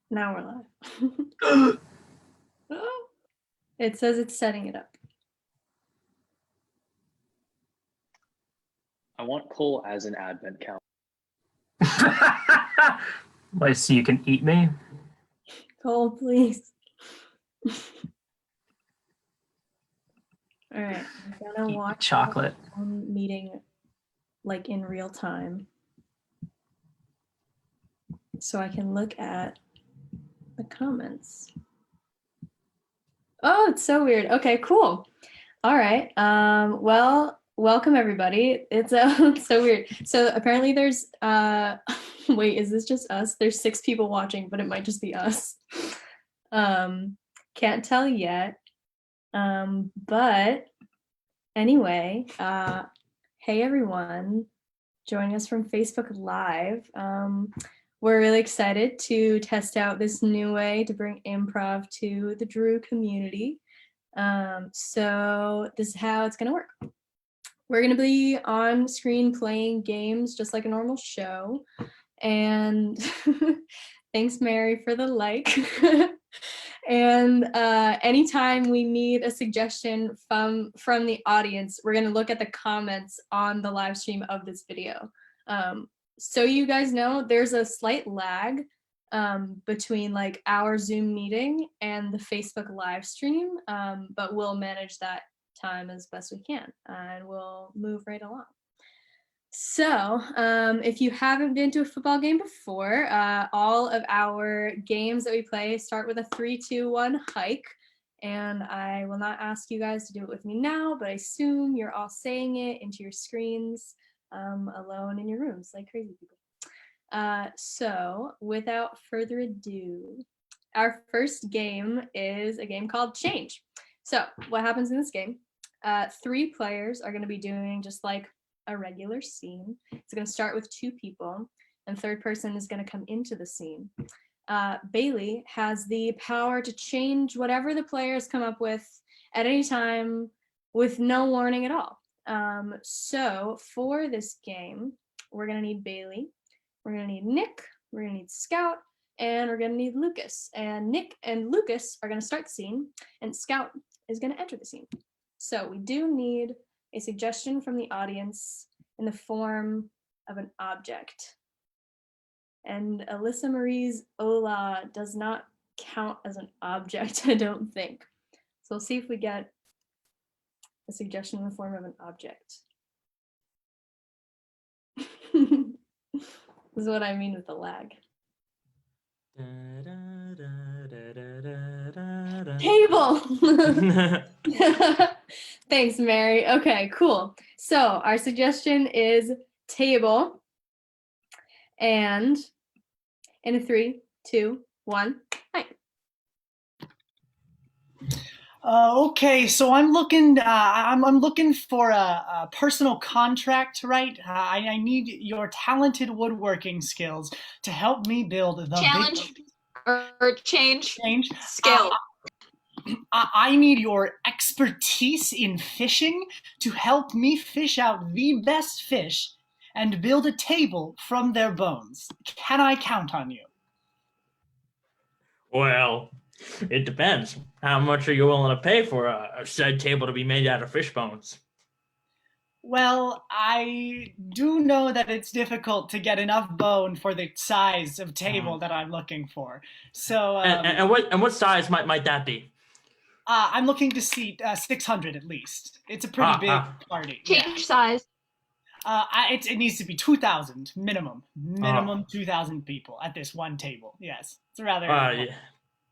Now we're live. Oh, it says it's setting it up. I want Cole as an advent calendar. Like, so you can eat me? Cole, please. All right, I'm gonna Eat watch chocolate. the meeting like in real time, so I can look at the comments. Oh, it's so weird. Okay, cool. All right. Well, welcome everybody. It's so weird. So apparently there's wait, is this just us? There's 6 people watching, but it might just be us. Can't tell yet. But anyway, hey everyone, joining us from Facebook Live. We're really excited to test out this new way to bring improv to the Drew community. So this is how it's gonna work. We're gonna be on screen playing games just like a normal show. And thanks, Mary, for the like. And anytime we need a suggestion from the audience, we're gonna look at the comments on the live stream of this video. So you guys know there's a slight lag between like our Zoom meeting and the Facebook live stream, but we'll manage that time as best we can and we'll move right along. So if you haven't been to a football game before, all of our games that we play start with a 3, 2, 1 hike. And I will not ask you guys to do it with me now, but I assume you're all saying it into your screens alone in your rooms like crazy people. So without further ado, our first game is a game called Change. So what happens in this game? 3 players are going to be doing just like a regular scene. It's going to start with 2 people, and third person is going to come into the scene. Bailey has the power to change whatever the players come up with at any time with no warning at all. So for this game, we're going to need Bailey, we're going to need Nick, we're going to need Scout, and we're going to need Lucas. And Nick and Lucas are going to start the scene, and Scout is going to enter the scene. So we do need a suggestion from the audience in the form of an object. And Alyssa Marie's Ola does not count as an object, I don't think. So we'll see if we get a suggestion in the form of an object. This is what I mean with the lag. Table! Thanks, Mary. Okay, cool. So our suggestion is table. And in a 3, 2, 1, hi. Okay, so I'm looking. I'm looking for a personal contract, right? I need your talented woodworking skills to help me build the challenge or change skill. I need your expertise in fishing to help me fish out the best fish and build a table from their bones. Can I count on you? Well, it depends. How much are you willing to pay for a said table to be made out of fish bones? Well, I do know that it's difficult to get enough bone for the size of table that I'm looking for. So, and what size might that be? I'm looking to seat 600 at least. It's a pretty big party. Change size. It needs to be 2,000 minimum. Minimum 2,000 people at this one table. Yes, it's rather. Yeah.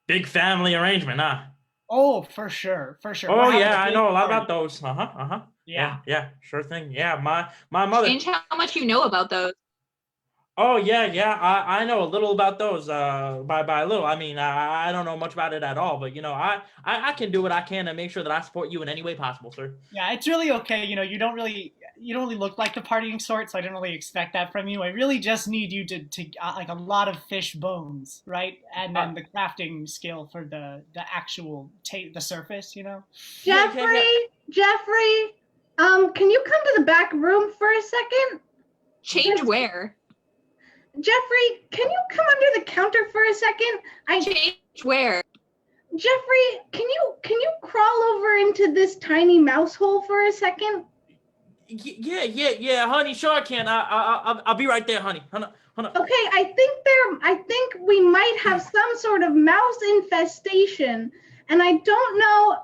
Big family arrangement, huh? Oh, for sure. Oh yeah, I know a lot about those. Yeah, sure thing. Yeah, my mother. Change how much you know about those. Oh yeah. I know a little about those. By a little, I mean I don't know much about it at all. But you know, I can do what I can to make sure that I support you in any way possible, sir. Yeah, it's really okay. You know, you don't really look like the partying sort, so I didn't really expect that from you. I really just need you to like a lot of fish bones, right? And then the crafting skill for the actual the surface, you know. Jeffrey, can you come to the back room for a second? Change where? Jeffrey, can you come under the counter for a second? Change where? Jeffrey, can you crawl over into this tiny mouse hole for a second? Yeah, honey. Sure I can. I'll be right there, honey. Hold on. Okay, I think we might have some sort of mouse infestation, and I don't know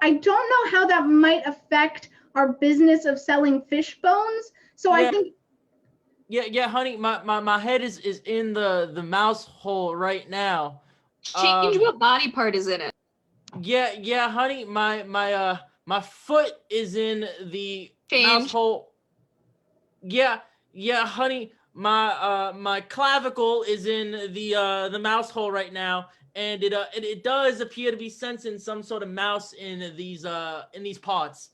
how that might affect our business of selling fish bones. So Yeah. I think Yeah, honey. My head is in the mouse hole right now. Change what body part is in it. Yeah, honey. My foot is in the mouse Change. hole. Yeah, honey. My clavicle is in the mouse hole right now, and it does appear to be sensing some sort of mouse in these pots.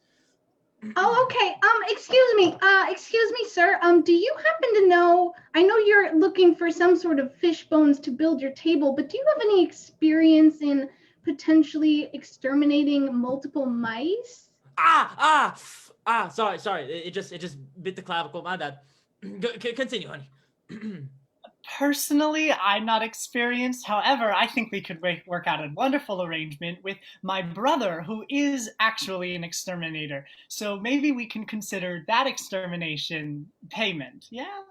Oh, okay. Excuse me, sir. Do you happen to know? I know you're looking for some sort of fish bones to build your table, but do you have any experience in potentially exterminating multiple mice? Sorry. It just bit the clavicle. My bad. Continue, honey. Personally, I'm not experienced. However, I think we could work out a wonderful arrangement with my brother, who is actually an exterminator. So maybe we can consider that extermination payment. Yeah?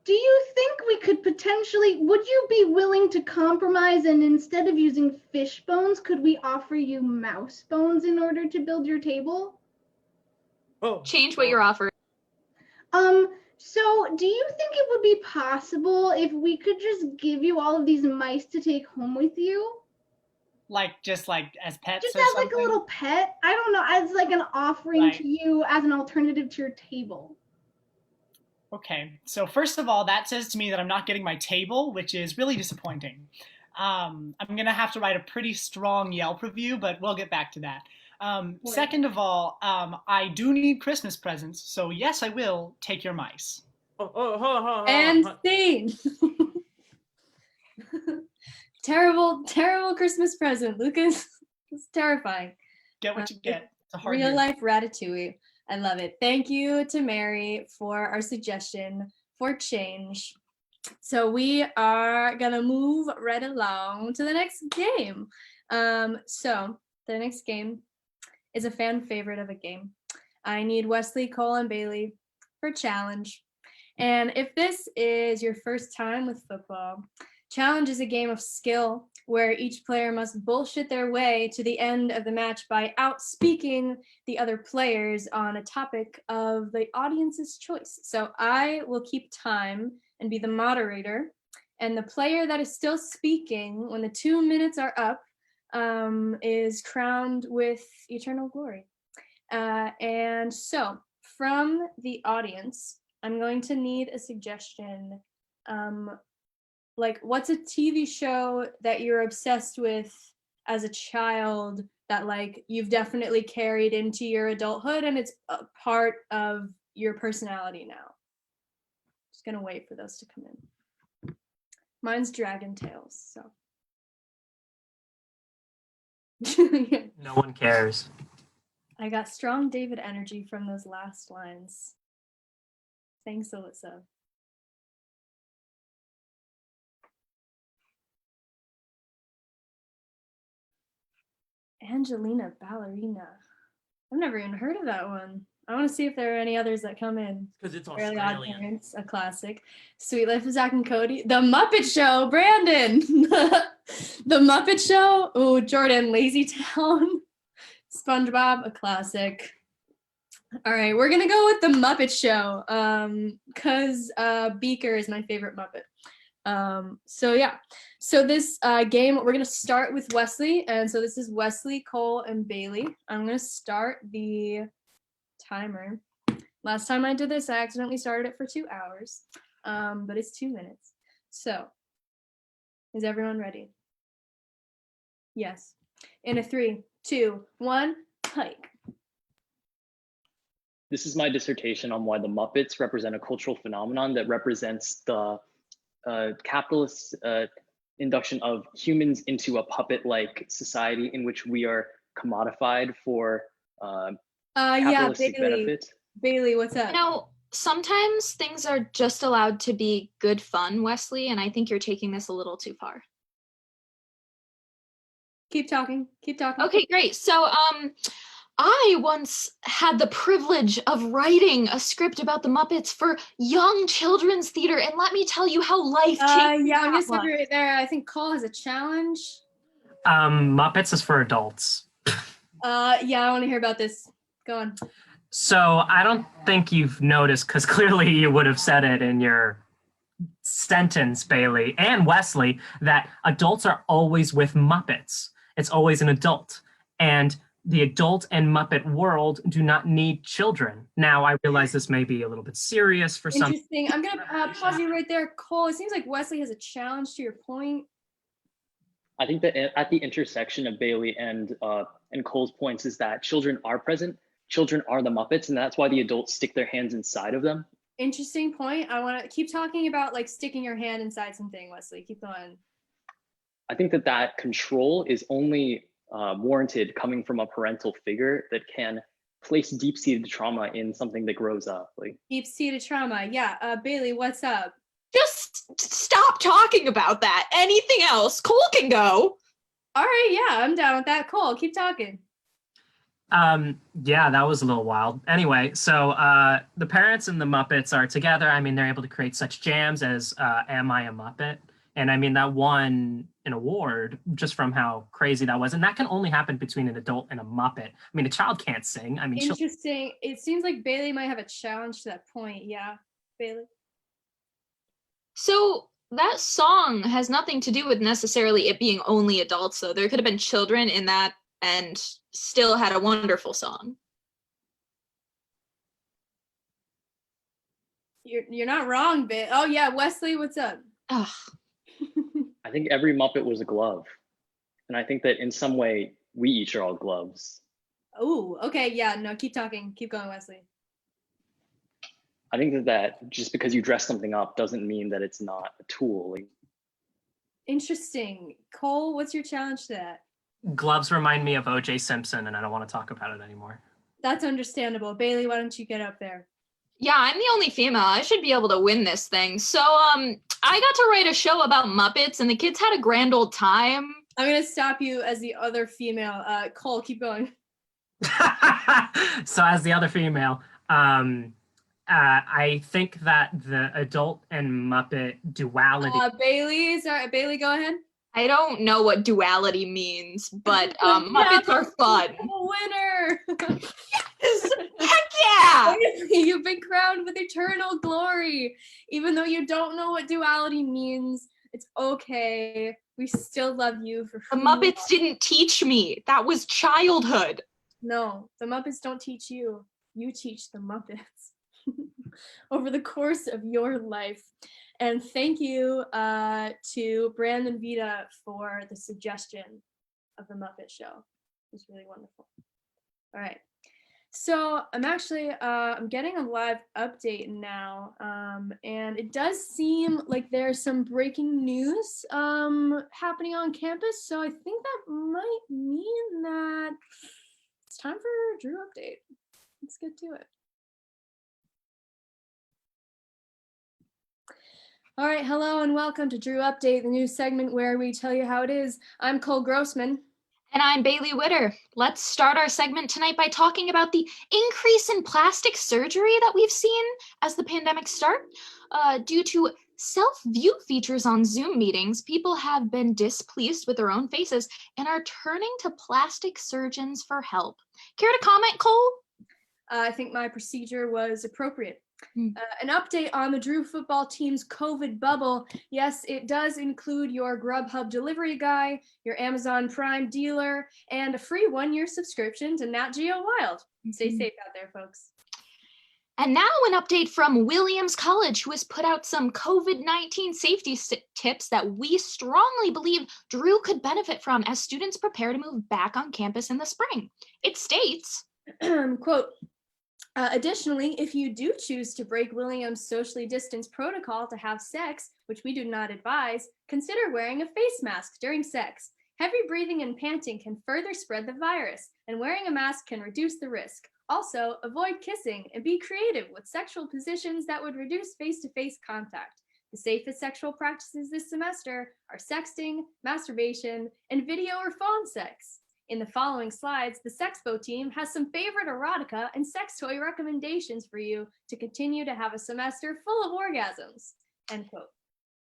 Do you think we could potentially, would you be willing to compromise and instead of using fish bones, could we offer you mouse bones in order to build your table? Change what you're offering. So do you think it would be possible if we could just give you all of these mice to take home with you? Just like as pets Just or as something? like a little pet? I don't know, as like an offering Right. to you as an alternative to your table. Okay, so first of all, that says to me that I'm not getting my table, which is really disappointing. I'm going to have to write a pretty strong Yelp review, but we'll get back to that. Second of all, I do need Christmas presents, so yes, I will take your mice. Hold on. And scene. terrible Christmas present, Lucas. It's terrifying. Get what you get. It's a hard Real year. life Ratatouille. I love it. Thank you to Mary for our suggestion for change. So we are gonna move right along to the next game. So the next game is a fan favorite of a game. I need Wesley, Cole, and Bailey for challenge. And if this is your first time with football, challenge is a game of skill where each player must bullshit their way to the end of the match by outspeaking the other players on a topic of the audience's choice. So I will keep time and be the moderator, and the player that is still speaking when the 2 minutes are up is crowned with eternal glory. And so from the audience, I'm going to need a suggestion. Like, what's a TV show that you're obsessed with as a child that like you've definitely carried into your adulthood and it's a part of your personality now? Just gonna wait for those to come in. Mine's Dragon Tales, so. No one cares. I got strong David energy from those last lines. Thanks, Alyssa. Angelina Ballerina. I've never even heard of that one. I want to see if there are any others that come in. Because it's Fairly Odd Australian. Parents, a classic. Sweet Life of Zach and Cody. The Muppet Show, Brandon. The Muppet Show. Oh, Jordan, Lazy Town. SpongeBob, a classic. All right, we're gonna go with the Muppet Show because Beaker is my favorite Muppet. So yeah, so this game, we're gonna start with Wesley, and so this is Wesley, Cole, and Bailey. I'm gonna start the timer. Last time I did this, I accidentally started it for 2 hours, but it's 2 minutes. So, is everyone ready? Yes. In a 3, 2, 1, hike. This is my dissertation on why the Muppets represent a cultural phenomenon that represents the capitalist induction of humans into a puppet-like society in which we are commodified for Yeah, capitalistic Bailey. benefits. Bailey, what's up? You know, Sometimes things are just allowed to be good fun, Wesley, and I think you're taking this a little too far. Keep talking. Keep talking. Okay, great. So, I once had the privilege of writing a script about the Muppets for young children's theater, and let me tell you how life-changing Yeah, I'm gonna that stop was. you right there. I think Cole has a challenge. Muppets is for adults. Yeah, I want to hear about this. Go on. So I don't think you've noticed, because clearly you would have said it in your sentence, Bailey and Wesley, that adults are always with Muppets. It's always an adult. And the adult and Muppet world do not need children. Now, I realize this may be a little bit serious for some. Interesting. I'm gonna pause you right there, Cole. It seems like Wesley has a challenge to your point. I think that at the intersection of Bailey and Cole's points is that children are present, children are the Muppets, and that's why the adults stick their hands inside of them. Interesting point. I want to keep talking about like sticking your hand inside something, Wesley. Keep going. I think that control is only warranted coming from a parental figure that can place deep-seated trauma in something that grows up. Like Deep-seated trauma. Yeah. Bailey, what's up? Just stop talking about that. Anything else? Cole can go. All right. Yeah, I'm down with that. Cole, keep talking. Yeah, that was a little wild. Anyway, so the parents and the Muppets are together. I mean, they're able to create such jams as Am I a Muppet? And I mean, that won an award just from how crazy that was. And that can only happen between an adult and a Muppet. I mean, a child can't sing. I mean, Interesting. It seems like Bailey might have a challenge to that point. Yeah, Bailey. So that song has nothing to do with necessarily it being only adults, though. There could have been children in that and still had a wonderful song. You're not wrong, Bailey. Oh yeah, Wesley, what's up? Ugh. I think every Muppet was a glove. And I think that in some way, we each are all gloves. Oh, okay. Yeah, no, keep talking. Keep going, Wesley. I think that just because you dress something up doesn't mean that it's not a tool. Like, Interesting. Cole, what's your challenge to that? gloves remind me of O.J. Simpson, and I don't want to talk about it anymore. That's understandable. Bailey, why don't you get up there? Yeah, I'm the only female. I should be able to win this thing. So, I got to write a show about Muppets, and the kids had a grand old time. I'm gonna stop you as the other female. Cole, keep going. So as the other female, I think that the adult and Muppet duality. Bailey, sorry, Bailey, go ahead. I don't know what duality means, but Muppets are fun. Winner! Heck yeah! You've been crowned with eternal glory. Even though you don't know what duality means, it's okay. We still love you for The who you are. Muppets didn't teach me. That was childhood. No, the Muppets don't teach you. You teach the Muppets over the course of your life. And thank you to Brandon Vita for the suggestion of the Muppet Show. It was really wonderful. All right. So I'm getting a live update now, and it does seem like there's some breaking news happening on campus. So I think that might mean that it's time for Drew Update. Let's get to it. All right, hello and welcome to Drew Update, the news segment where we tell you how it is. I'm Cole Grossman. And I'm Bailey Witter. Let's start our segment tonight by talking about the increase in plastic surgery that we've seen as the pandemic started. Due to self-view features on Zoom meetings, people have been displeased with their own faces and are turning to plastic surgeons for help. Care to comment, Cole? I think my procedure was appropriate. An update on the Drew football team's COVID bubble. Yes, it does include your Grubhub delivery guy, your Amazon Prime dealer, and a free 1-year subscription to Nat Geo Wild. Stay safe out there, folks. And now an update from Williams College, who has put out some COVID-19 safety tips that we strongly believe Drew could benefit from as students prepare to move back on campus in the spring. It states, quote, additionally, if you do choose to break Williams' socially distanced protocol to have sex, which we do not advise, consider wearing a face mask during sex. Heavy breathing and panting can further spread the virus, and wearing a mask can reduce the risk. Also, avoid kissing and be creative with sexual positions that would reduce face-to-face contact. The safest sexual practices this semester are sexting, masturbation, and video or phone sex. In the following slides, the Sexpo team has some favorite erotica and sex toy recommendations for you to continue to have a semester full of orgasms. End quote.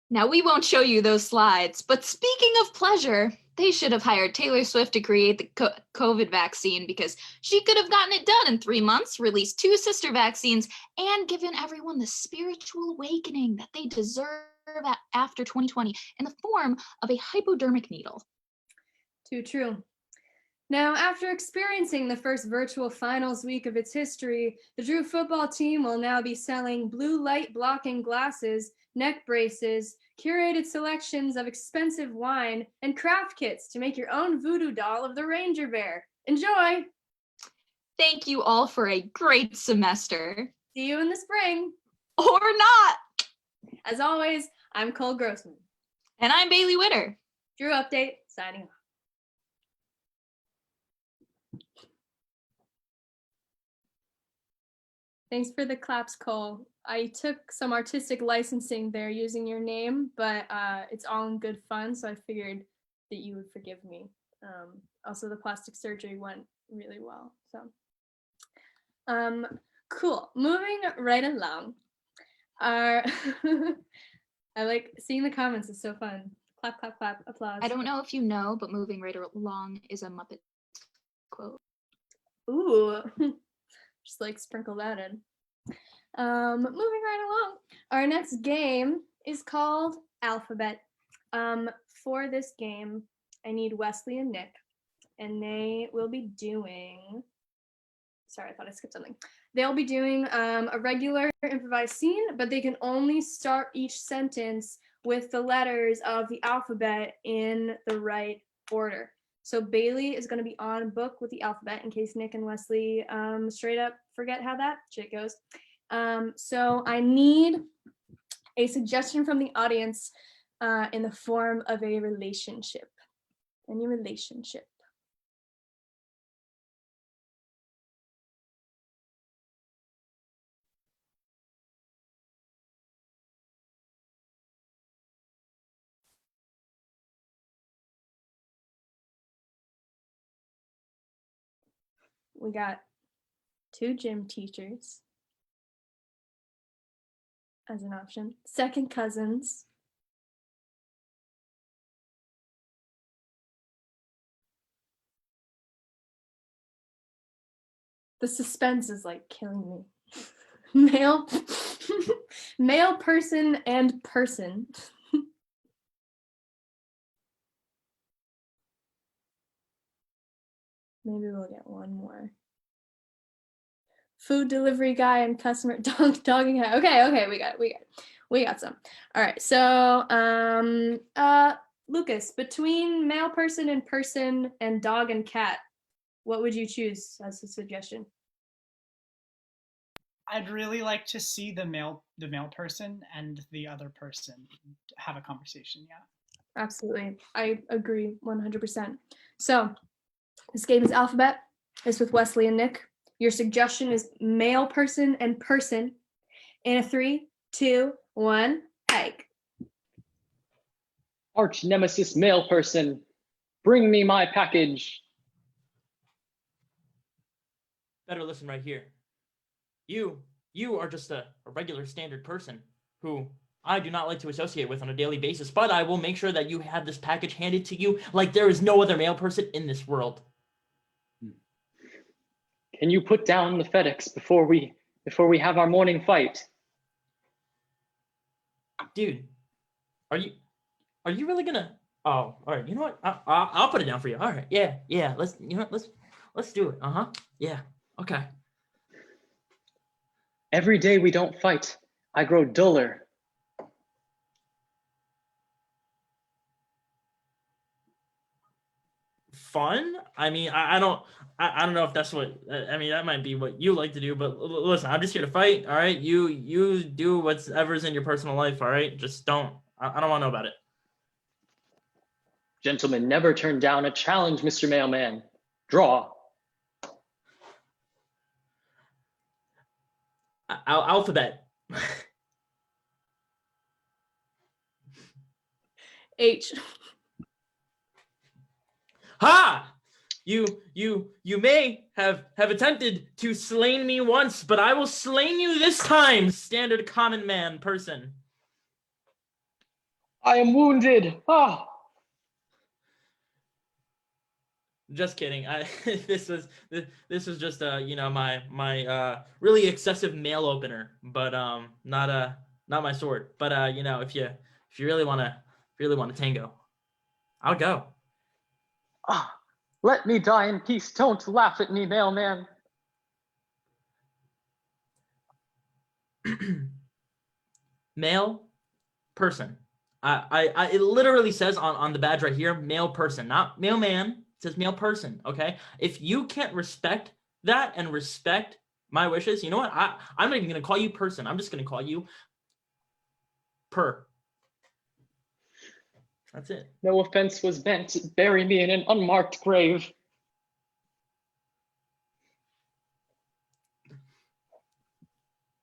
Now, we won't show you those slides, but speaking of pleasure, they should have hired Taylor Swift to create the COVID vaccine because she could have gotten it done in 3 months, released 2 sister vaccines, and given everyone the spiritual awakening that they deserve after 2020 in the form of a hypodermic needle. Too true. Now, after experiencing the first virtual finals week of its history, the Drew football team will now be selling blue light blocking glasses, neck braces, curated selections of expensive wine, and craft kits to make your own voodoo doll of the Ranger Bear. Enjoy! Thank you all for a great semester. See you in the spring. Or not. As always, I'm Cole Grossman. And I'm Bailey Witter. Drew Update, signing off. Thanks for the claps, Cole. I took some artistic licensing there using your name, but it's all in good fun, so I figured that you would forgive me. Also, the plastic surgery went really well. So, cool. Moving right along. I like seeing the comments. It's so fun. Clap, clap, clap, applause. I don't know if you know, but moving right along is a Muppet quote. Ooh, just like sprinkle that in. Moving right along. Our next game is called Alphabet. For this game, I need Wesley and Nick, and they will be doing. Sorry, I thought I skipped something. They'll be doing a regular improvised scene, but they can only start each sentence with the letters of the alphabet in the right order. So Bailey is going to be on book with the alphabet in case Nick and Wesley straight up forget how that shit goes. So I need a suggestion from the audience in the form of a relationship. Any relationship. We got 2 gym teachers as an option. Second cousins. The suspense is like killing me. Male, male person and person. Maybe we'll get one more. Food delivery guy and customer dogging guy. Okay, we got some. All right, so Lucas, between male person and dog and cat, what would you choose as a suggestion? I'd really like to see the male person and the other person have a conversation. Yeah. Absolutely, I agree 100%. So this game is Alphabet. It's with Wesley and Nick. Your suggestion is male person and person. In a 3, 2, 1, hike. Arch nemesis male person, bring me my package. Better listen right here. You are just a regular standard person who I do not like to associate with on a daily basis, but I will make sure that you have this package handed to you like there is no other male person in this world. Can you put down the FedEx before we have our morning fight? Dude, are you really gonna? Oh, all right. You know what? I'll put it down for you. All right. Yeah. Let's do it. Yeah. Okay. Every day we don't fight, I grow duller. Fun? I mean, I don't know if that's what, I mean, that might be what you like to do, but listen, I'm just here to fight. All right. You do whatever's in your personal life. All right. Just don't, I don't want to know about it. Gentlemen never turn down a challenge, Mr. Mailman. Draw. Alphabet. H. Ha! You may have attempted to slain me once, but I will slain you this time, standard common man person. I am wounded. Ah, Just kidding. This was just my really excessive mail opener, but not my sword. But if you really wanna tango, I'll go. ah. Let me die in peace. Don't laugh at me, mailman. Male person. It literally says on the badge right here, male person, not mailman. It says male person. Okay. If you can't respect that and respect my wishes, you know what? I'm not even gonna call you person. I'm just gonna call you per. That's it. No offense was meant. Bury me in an unmarked grave.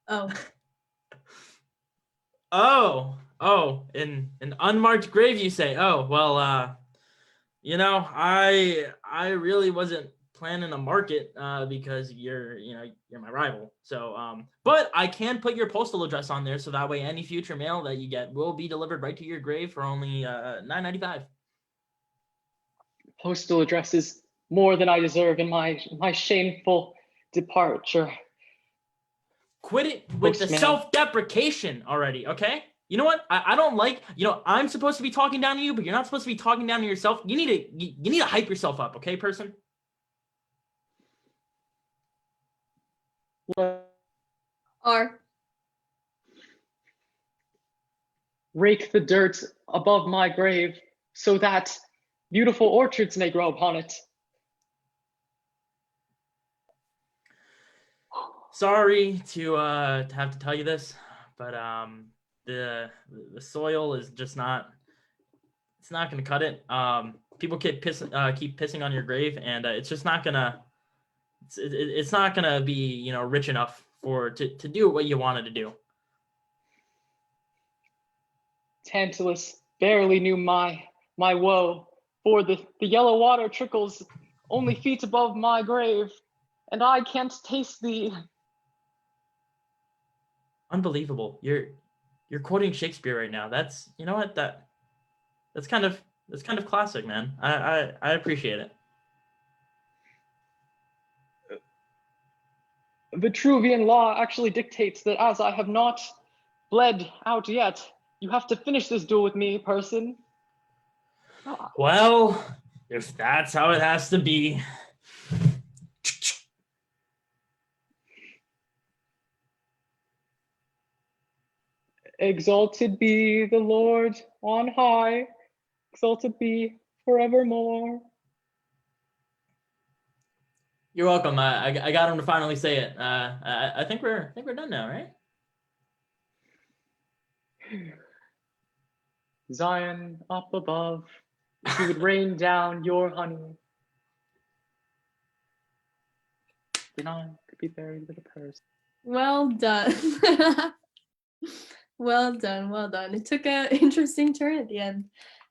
Oh. Oh, in an unmarked grave, you say? Oh, well, I really wasn't planning to mark it because you're my rival. So, but I can put your postal address on there so that way any future mail that you get will be delivered right to your grave for only $9.95. Postal address is more than I deserve in my shameful departure. Quit it with the Postman. self-deprecation already, okay? You know what? I don't like, I'm supposed to be talking down to you, but you're not supposed to be talking down to yourself. You need to hype yourself up, okay, person? R. Rake the dirt above my grave so that beautiful orchards may grow upon it. Sorry to have to tell you this, but the soil is just not. It's not going to cut it. People keep pissing on your grave, and it's just not gonna. It's not gonna be rich enough to do what you wanted to do. Tantalus barely knew my woe, for the yellow water trickles only feet above my grave, and I can't taste the. Unbelievable. You're quoting Shakespeare right now. That's that's kind of classic, man. I appreciate it. Vitruvian law actually dictates that as I have not bled out yet, you have to finish this duel with me, person. Well, if that's how it has to be. Exalted be the Lord on high, exalted be forevermore. You're welcome. I got him to finally say it. I think we're done now, right? Zion up above, if you would rain down your honey, then I could be buried with a purse. Well done. Well done. Well done. It took an interesting turn at the end.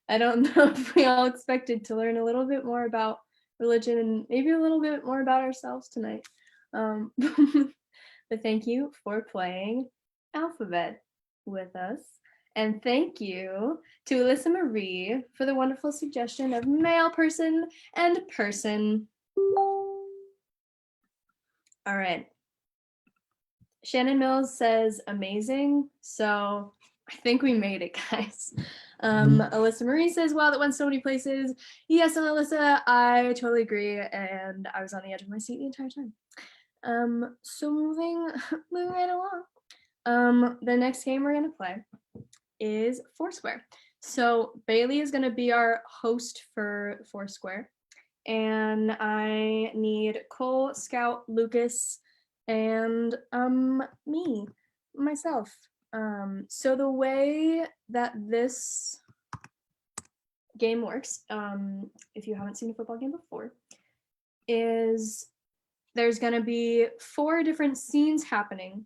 I don't know if we all expected to learn a little bit more about religion and maybe a little bit more about ourselves tonight. But thank you for playing Alphabet with us. And thank you to Alyssa Marie for the wonderful suggestion of male person and person. All right. Shannon Mills says amazing. So I think we made it, guys. Alyssa Marie says, wow, that went so many places. Yes, and Alyssa, I totally agree. And I was on the edge of my seat the entire time. So moving right along. The next game we're gonna play is Foursquare. So Bailey is gonna be our host for Foursquare. And I need Cole, Scout, Lucas, and myself. So the way that this game works, if you haven't seen a football game before, is there's gonna be 4 different scenes happening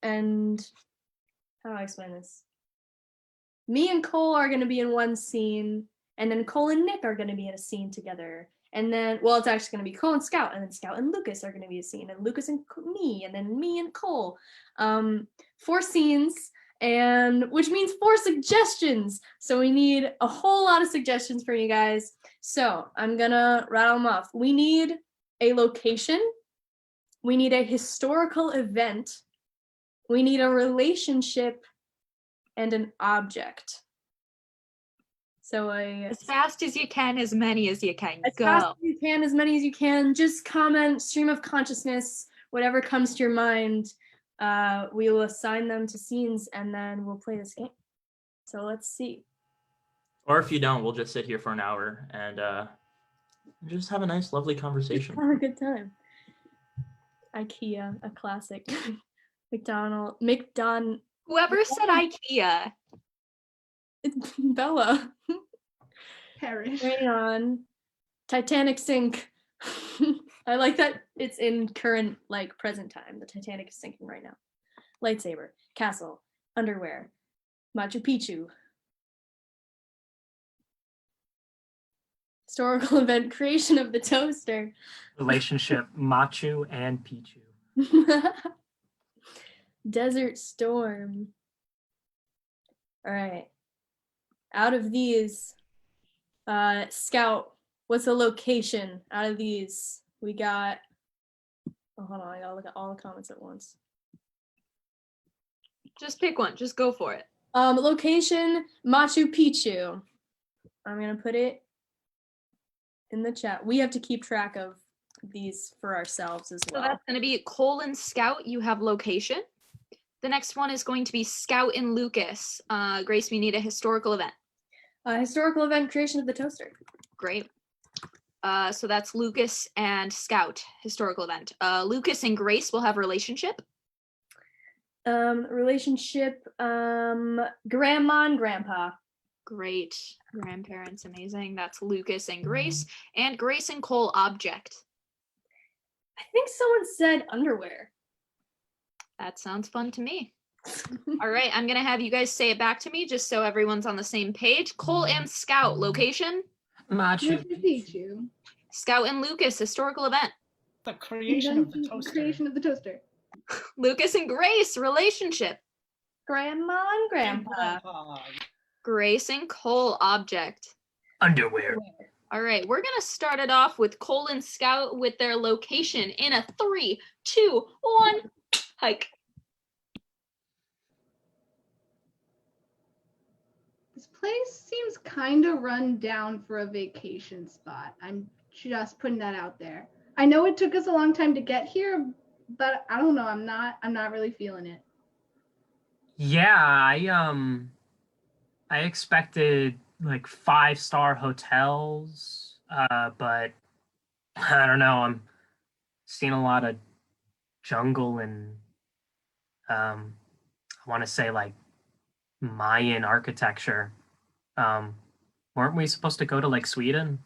and how do I explain this? Me and Cole are going to be in one scene, and then Cole and Nick are going to be in a scene together. And then, well, it's actually going to be Cole and Scout, and then Scout and Lucas are going to be a scene, and Lucas and me, and then me and Cole. 4 scenes, and which means 4 suggestions. So we need a whole lot of suggestions for you guys. So I'm going to rattle them off. We need a location. We need a historical event. We need a relationship and an object. So As fast as you can, as many as you can. as Go. fast as you can, as many as you can. Just comment, stream of consciousness, whatever comes to your mind. We will assign them to scenes and then we'll play this game. So let's see. Or if you don't, we'll just sit here for an hour and just have a nice, lovely conversation. Have a good time. IKEA, a classic. McDon. Whoever said IKEA. It's Bella. Perish. Rayon. Titanic sink. I like that it's in current, like, present time. The Titanic is sinking right now. Lightsaber. Castle. Underwear. Machu Picchu. Historical event. Creation of the toaster. Relationship, Machu and Pichu. Desert storm. All right. Out of these, Scout, what's the location out of these? We got, oh, hold on, I gotta look at all the comments at once. Just pick one. Just go for it. Location, Machu Picchu. I'm gonna put it in the chat. We have to keep track of these for ourselves as So well. that's going to be Cole and Scout. You have location. The next one is going to be Scout and Lucas. Grace, we need a historical event. Historical event, creation of the toaster. Great. So that's Lucas and Scout, historical event. Lucas and Grace will have relationship. Relationship, grandma and grandpa. Great. Grandparents, amazing. That's Lucas and Grace. And Grace and Cole, object. I think someone said underwear. That sounds fun to me. All right, I'm going to have you guys say it back to me just so everyone's on the same page. Cole and Scout, location. Machu Machu Picchu. Scout and Lucas, historical event. The creation of the Invention- toaster. Creation of the toaster. Lucas and Grace, relationship. Grandma and grandpa. Grace and Cole, object. underwear. All right, we're going to start it off with Cole and Scout with their location in a 3, 2, 1, hike. This place seems kind of run down for a vacation spot. I'm just putting that out there. I know it took us a long time to get here, but I don't know. I'm not really feeling it. Yeah, I expected like 5-star hotels, but I don't know. I'm seeing a lot of jungle and I want to say like Mayan architecture. Weren't we supposed to go to like Sweden?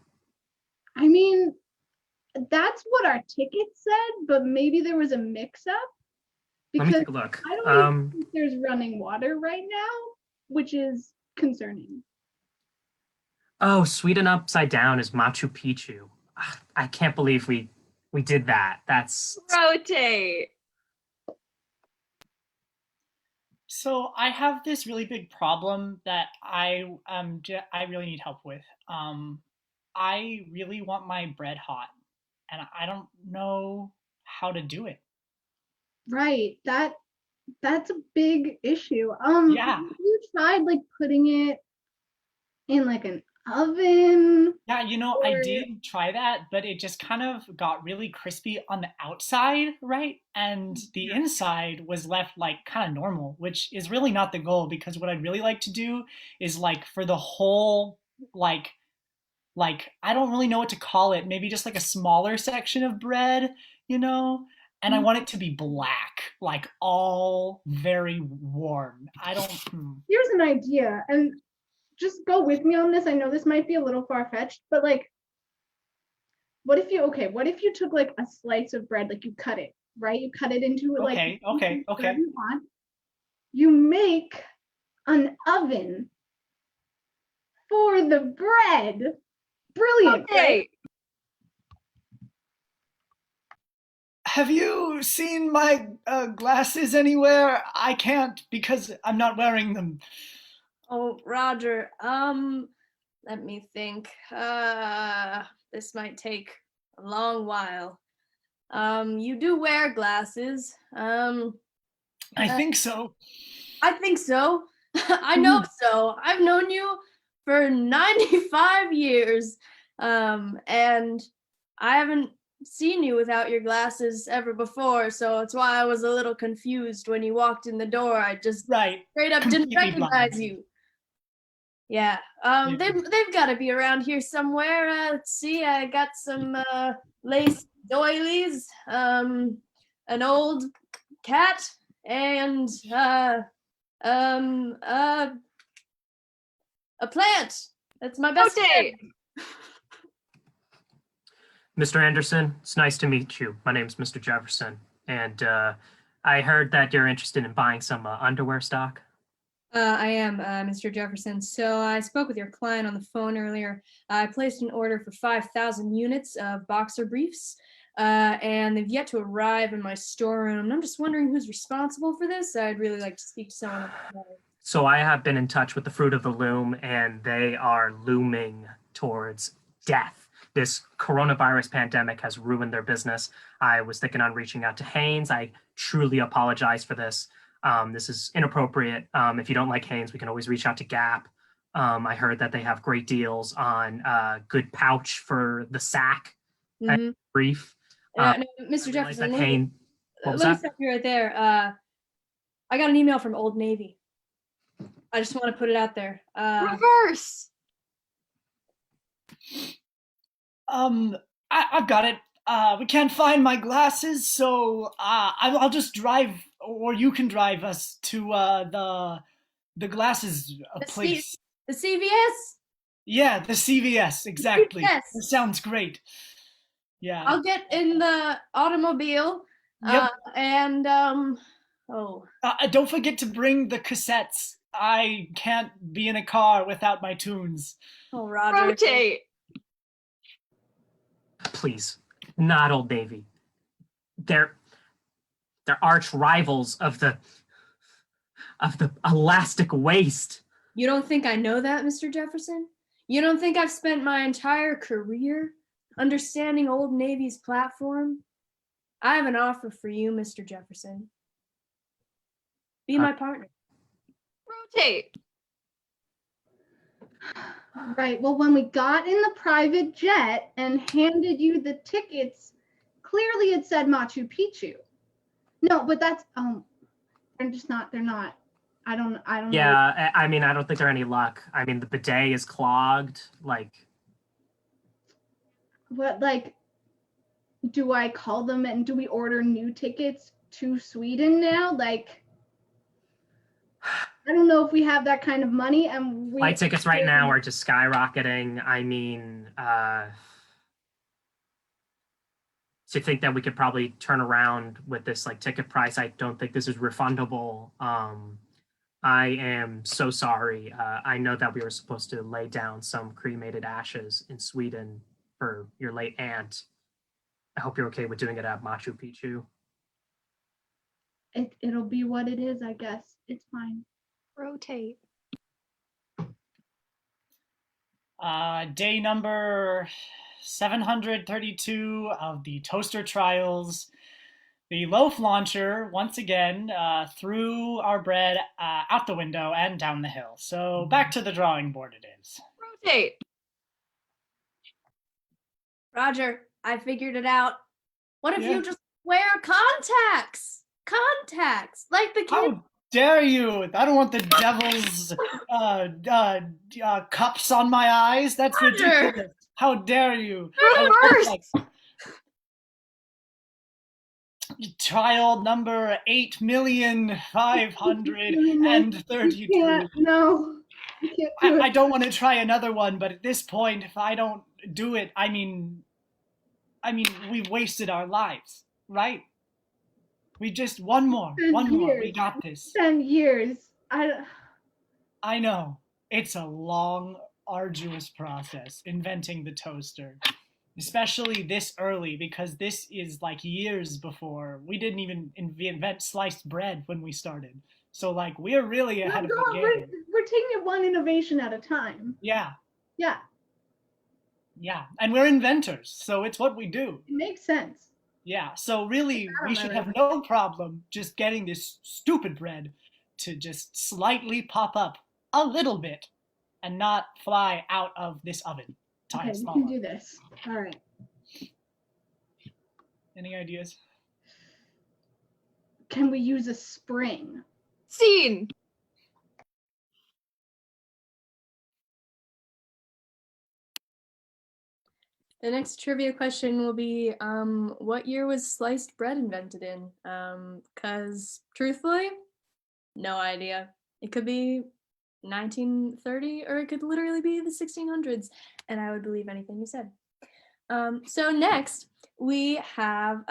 I mean, that's what our ticket said, but maybe there was a mix-up. Let me Because take a look. I don't even think there's running water right now, which is concerning. Oh, Sweden upside down is Machu Picchu. Ah, I can't believe we did that. That's Rotate. So I have this really big problem that I really need help with. I really want my bread hot, and I don't know how to do it. Right. That's a big issue. Yeah. Have you tried like putting it in like an oven? Yeah, I Or- did try that, but it just kind of got really crispy on the outside, right? And the inside was left like kind of normal, which is really not the goal, because what I'd really like to do is like for the whole like I don't really know what to call it, maybe just like a smaller section of bread, and I want it to be black, like all very warm. I don't Here's an idea, and just go with me on this. I know this might be a little far-fetched, but like what if you took like a slice of bread, like you cut it right? You cut it into like Okay. whatever you want. You make an oven for the bread. Brilliant, right? Have you seen my glasses anywhere? I can't because I'm not wearing them. Oh, Roger. Let me think. This might take a long while. You do wear glasses. I think so. I think so. I know so. I've known you for 95 years. And I haven't seen you without your glasses ever before, so that's why I was a little confused when you walked in the door. I just Right. straight up didn't Completely recognize blind. you. Yeah. Yeah. They've got to be around here somewhere. Let's see. I got some lace doilies, an old cat, and a plant. That's my best friend. Mr. Anderson, it's nice to meet you. My name's Mr. Jefferson, and I heard that you're interested in buying some underwear stock. I am, Mr. Jefferson. So I spoke with your client on the phone earlier. I placed an order for 5,000 units of boxer briefs, and they've yet to arrive in my storeroom. And I'm just wondering who's responsible for this. I'd really like to speak to someone. So I have been in touch with the Fruit of the Loom, and they are looming towards death. This coronavirus pandemic has ruined their business. I was thinking on reaching out to Hanes. I truly apologize for this. This is inappropriate. If you don't like Hanes, we can always reach out to Gap. I heard that they have great deals on good pouch for the sack and brief. No, Mr. Jefferson, let me stop you right there. I got an email from Old Navy. I just want to put it out there. Reverse. I've got it. We can't find my glasses, so I'll just drive, or you can drive us to the glasses place. The CVS? Yeah, the CVS, exactly. Yes. That sounds great. Yeah. I'll get in the automobile. Yep. And don't forget to bring the cassettes. I can't be in a car without my tunes. Oh, Roger. Rotate. Please, not Old Navy. They're arch rivals of the elastic waist. You don't think I know that, Mr. Jefferson? You don't think I've spent my entire career understanding Old Navy's platform? I have an offer for you, Mr. Jefferson. Be my partner. Rotate. Right. Well, when we got in the private jet and handed you the tickets, clearly it said Machu Picchu. No, but that's they're just not. They're not. I don't know. Yeah, I mean, I don't think they're any luck. I mean, the bidet is clogged. Like, What, like, do I call them and do we order new tickets to Sweden now? Like, I don't know if we have that kind of money, and flight tickets right now are just skyrocketing. I mean, to think that we could probably turn around with this like ticket price, I don't think this is refundable. I am so sorry. I know that we were supposed to lay down some cremated ashes in Sweden for your late aunt. I hope you're okay with doing it at Machu Picchu. It'll be what it is, I guess. It's fine. Rotate. Day number 732 of the toaster trials. The loaf launcher, once again, threw our bread out the window and down the hill. So back to the drawing board it is. Rotate. Roger, I figured it out. What if Yeah. you just wear contacts? Contacts, like the kids. How dare you? I don't want the devil's cups on my eyes. That's Roger. ridiculous. How dare you? Reverse. Trial number 8,532. Yeah, no. I can't do it. I don't want to try another one, but at this point, if I don't do it, I mean, we've wasted our lives, right? We just one more. 10 We years. got this. 10 years. I know. It's a long, arduous process inventing the toaster. Especially this early, because this is like years before. We didn't even invent sliced bread when we started. So like we're really ahead of the game. We're taking it one innovation at a time. Yeah. Yeah, Yeah. And we're inventors, so it's what we do. it makes sense. Yeah. So really we should have Alright. no problem just getting this stupid bread to just slightly pop up a little bit and not fly out of this oven. Okay, we Small can oven. do this. All right. Any ideas? Can we use a spring? Scene. The next trivia question will be, what year was sliced bread invented in? Because truthfully, no idea. It could be 1930 or it could literally be the 1600s, and I would believe anything you said. So next, we have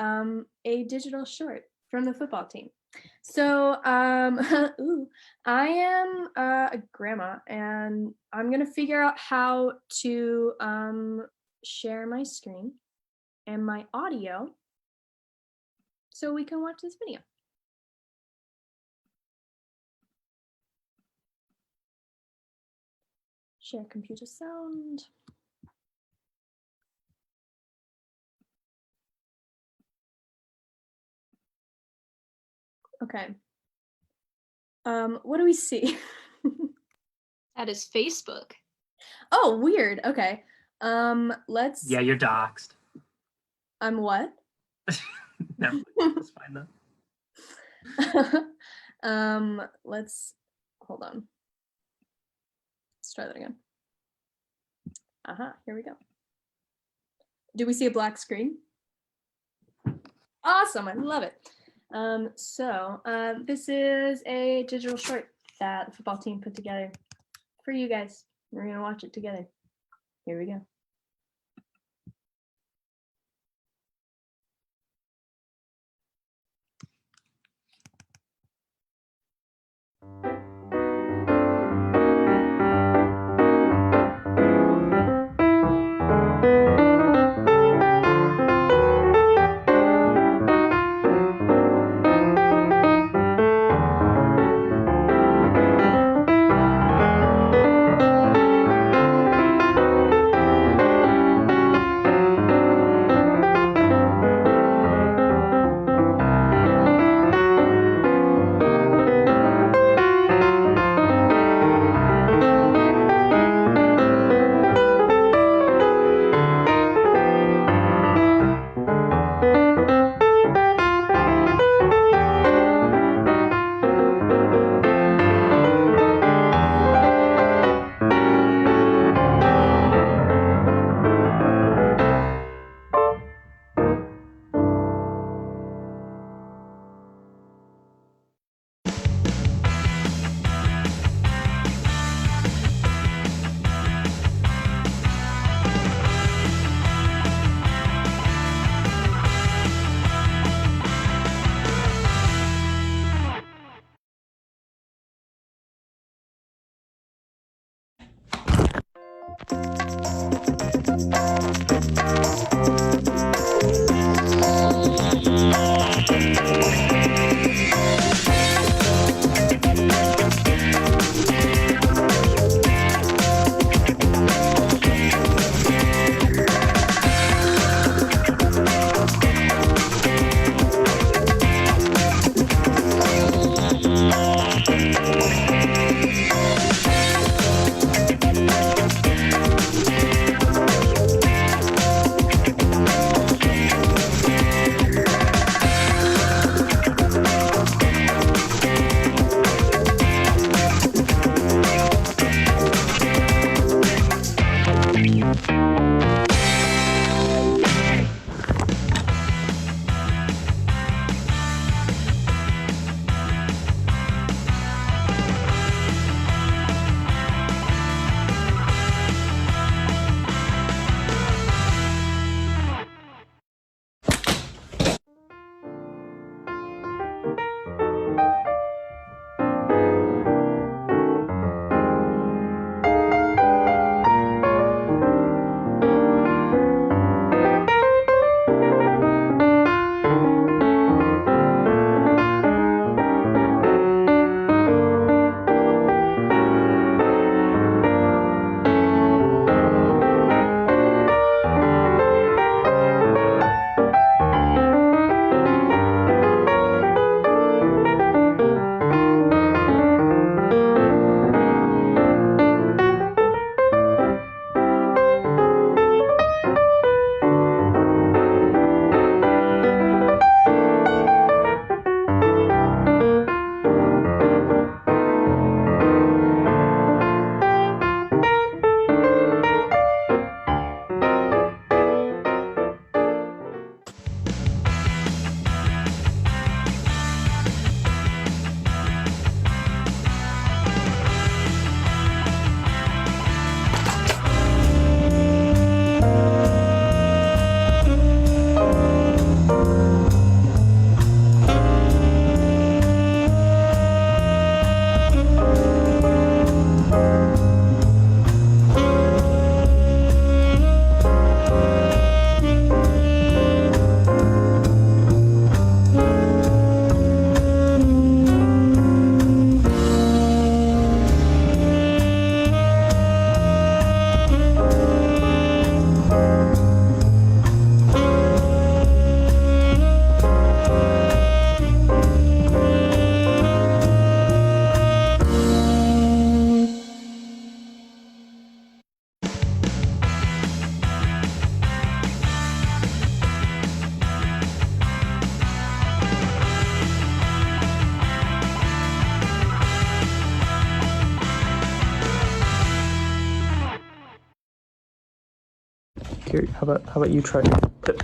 a digital short from the football team. So ooh, I am a grandma, and I'm gonna figure out how to share my screen and my audio so we can watch this video. Share computer sound. Okay. What do we see? That is Facebook. Oh, weird. Okay. Let's. Yeah, you're doxxed. I'm what? No, it's fine though. Let's hold on. Let's try that again. Here we go. Do we see a black screen? Awesome, I love it. This is a digital short that the football team put together for you guys. We're gonna watch it together. Here we go. Here, how about you try to put.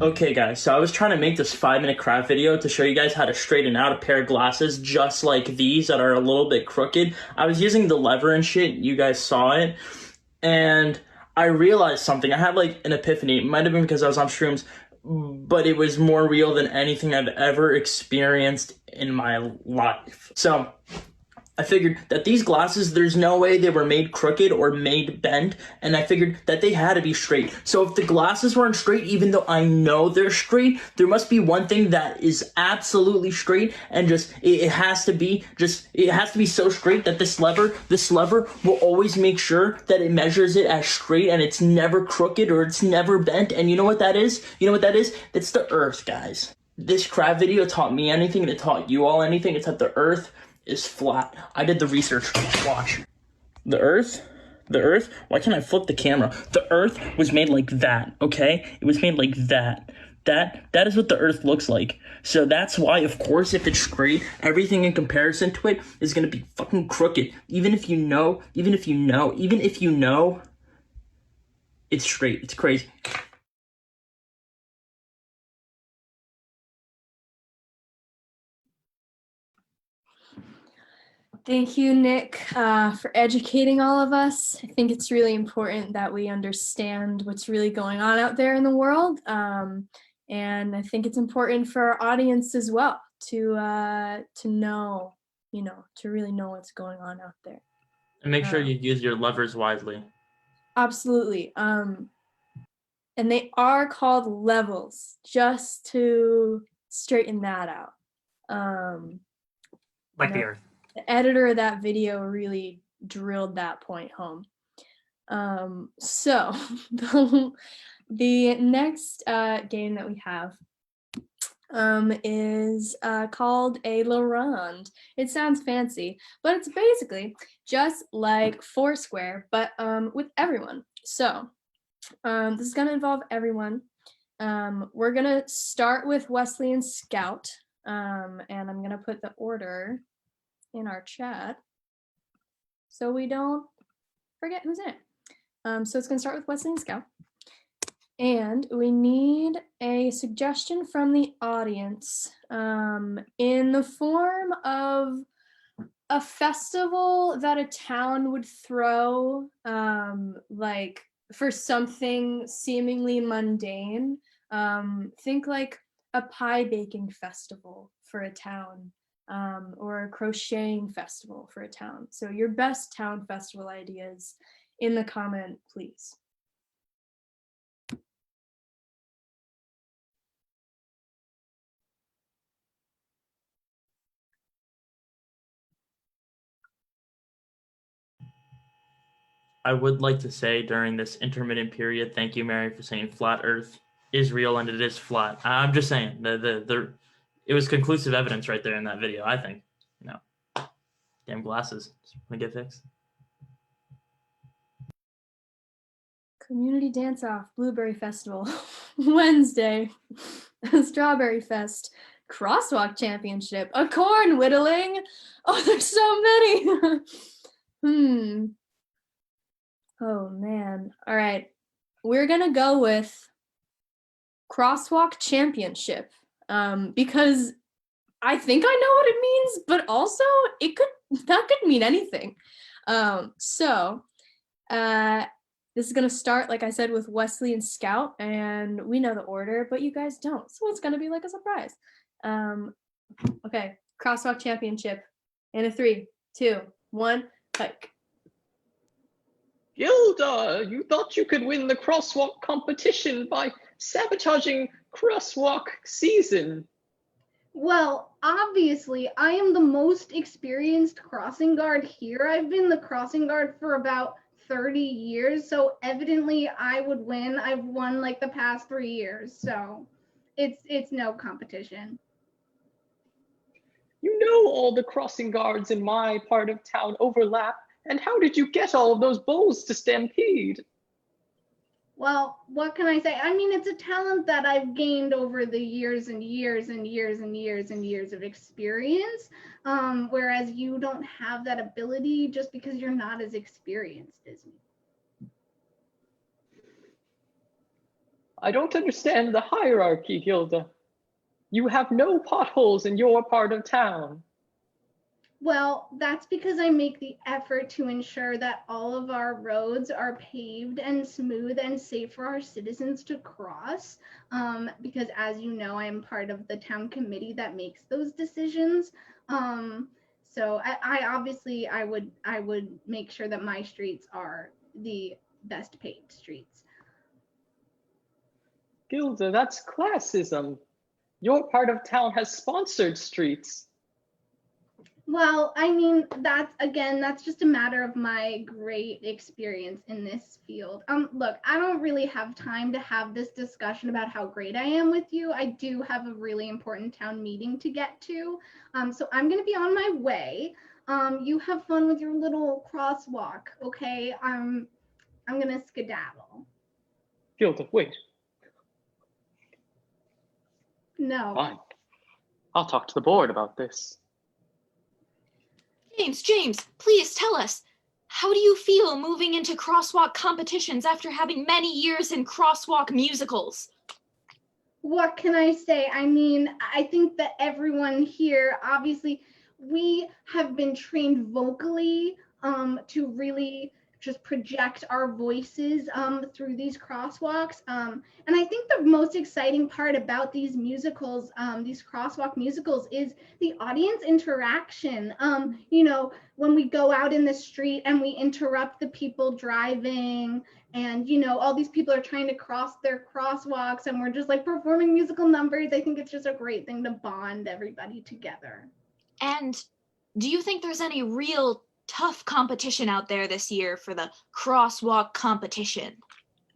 Okay guys, so I was trying to make this 5-minute craft video to show you guys how to straighten out a pair of glasses just like these that are a little bit crooked. I was using the lever and shit, you guys saw it, and I realized something. I had like an epiphany. It might have been because I was on shrooms, but it was more real than anything I've ever experienced in my life. So I figured that these glasses, there's no way they were made crooked or made bent, and I figured that they had to be straight. So if the glasses weren't straight, even though I know they're straight, there must be one thing that is absolutely straight, and just it has to be so straight that this lever will always make sure that it measures it as straight and it's never crooked or it's never bent. And you know what that is? It's the earth, guys. This craft video taught me anything, it taught you all anything, it's that the earth is flat. I did the research. Watch. The earth, why can't I flip the camera? The earth was made like that, okay? It was made like that. That is what the earth looks like. So that's why, of course, if it's straight, everything in comparison to it is gonna be fucking crooked. Even if you know, it's straight. It's crazy. Thank you, Nick, for educating all of us. I think it's really important that we understand what's really going on out there in the world. And I think it's important for our audience as well to know, to really know what's going on out there. And make sure you use your levers wisely. Absolutely. And they are called levels, just to straighten that out. Like the earth. The editor of that video really drilled that point home. So the next game that we have is called a La Ronde. It sounds fancy, but it's basically just like Foursquare, but with everyone. So this is going to involve everyone. We're going to start with Wesley and Scout, and I'm going to put the order in our chat so we don't forget who's in it. So it's going to start with Wesley and Scout. And we need a suggestion from the audience in the form of a festival that a town would throw, like for something seemingly mundane. Think like a pie baking festival for a town. Or a crocheting festival for a town. So your best town festival ideas in the comment, please. I would like to say during this intermittent period, thank you, Mary, for saying flat Earth is real and it is flat. I'm just saying it was conclusive evidence right there in that video. I think, damn glasses, just want to get fixed. Community dance off, Blueberry Festival, Wednesday, Strawberry Fest, Crosswalk Championship, a corn whittling. Oh, there's so many. Oh man. All right. We're gonna go with Crosswalk Championship because I think I know what it means, but also that could mean anything. So This is going to start, like I said, with Wesley and Scout, and we know the order, but you guys don't. So it's going to be like a surprise. Okay, Crosswalk Championship in a 3, 2, 1, hike. Gilda, you thought you could win the crosswalk competition by sabotaging crosswalk season. Well, obviously, I am the most experienced crossing guard here. I've been the crossing guard for about 30 years, so evidently I would win. I've won like the past 3 years, so it's no competition. You know all the crossing guards in my part of town overlap, and how did you get all of those bulls to stampede? Well, what can I say? I mean, it's a talent that I've gained over the years and years and years and years and years of experience, whereas you don't have that ability just because you're not as experienced as me. I don't understand the hierarchy, Gilda. You have no potholes in your part of town. Well, that's because I make the effort to ensure that all of our roads are paved and smooth and safe for our citizens to cross. Because as you know, I am part of the town committee that makes those decisions. So I obviously I would make sure that my streets are the best paved streets. Gilda, that's classism. Your part of town has sponsored streets. Well, I mean, that's just a matter of my great experience in this field. Look, I don't really have time to have this discussion about how great I am with you. I do have a really important town meeting to get to. So I'm going to be on my way. You have fun with your little crosswalk, okay? I'm going to skedaddle. Gilda, wait. No. Fine. I'll talk to the board about this. James, please tell us, how do you feel moving into crosswalk competitions after having many years in crosswalk musicals? What can I say? I mean, I think that everyone here, obviously, we have been trained vocally to really just project our voices through these crosswalks. And I think the most exciting part about these musicals, these crosswalk musicals, is the audience interaction. You know, when we go out in the street and we interrupt the people driving, and you know, all these people are trying to cross their crosswalks and we're just like performing musical numbers. I think it's just a great thing to bond everybody together. And do you think there's any real tough competition out there this year for the crosswalk competition?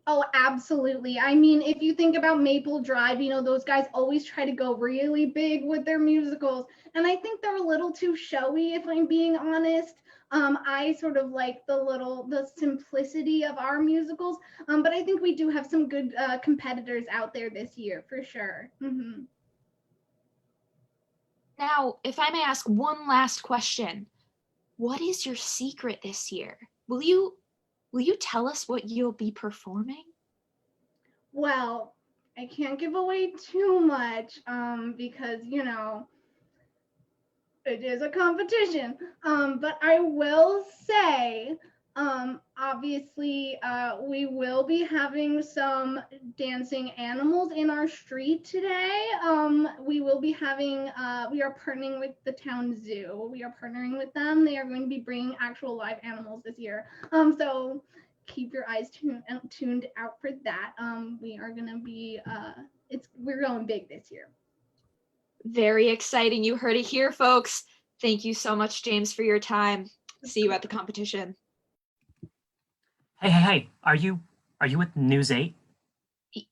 Oh, absolutely. I mean, if you think about Maple Drive, you know, those guys always try to go really big with their musicals. And I think they're a little too showy, if I'm being honest. I sort of like the simplicity of our musicals. But I think we do have some good competitors out there this year, for sure. Mm-hmm. Now, if I may ask one last question, what is your secret this year? Will you tell us what you'll be performing? Well, I can't give away too much because, you know, it is a competition. But I will say, obviously, we will be having some dancing animals in our street today. We will be having, we are partnering with the town zoo. We are partnering with them. They are going to be bringing actual live animals this year. So keep your eyes tuned out for that. We are going to be, we're going big this year. Very exciting. You heard it here, folks. Thank you so much, James, for your time. See you at the competition. Hey, are you with News 8?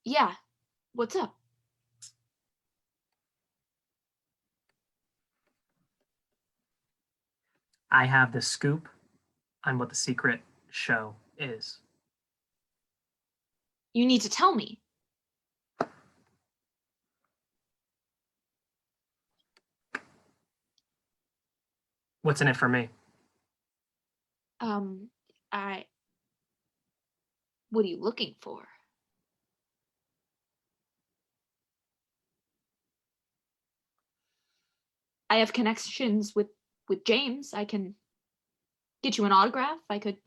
Yeah. What's up? I have the scoop on what the secret show is. You need to tell me. What's in it for me? What are you looking for? I have connections with James. I can get you an autograph. I could.